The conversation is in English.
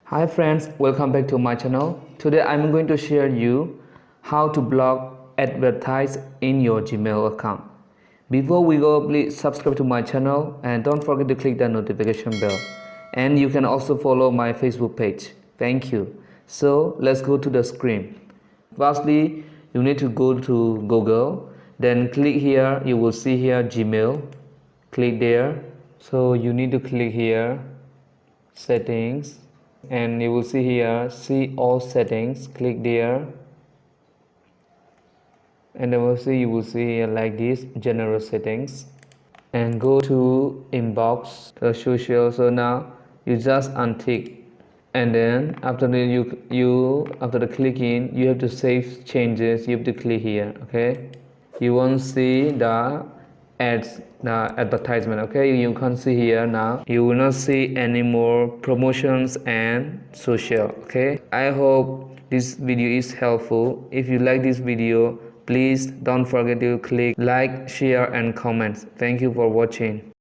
Hi friends, welcome back to my channel. Today I'm going to share you how to block advertise in your Gmail account. Before we go, please subscribe to my channel and don't forget to click the notification bell. And you can also follow my Facebook page. Thank you. So let's go to the screen. Firstly, you need to go to Google. Then click here. You will see here Gmail. Click there. So you need to click here settings, and you will see here see all settings. Click there, and then you will see here like this general settings, and go to inbox the social. So now you just untick, and then after the clicking, you have to save changes. You have to click here. Okay, you won't see the ads, the advertisement. Okay, you can see here. Now you will not see any more promotions and social. Okay, I hope this video is helpful. If you like this video, please don't forget to click like, share and comment. Thank you for watching.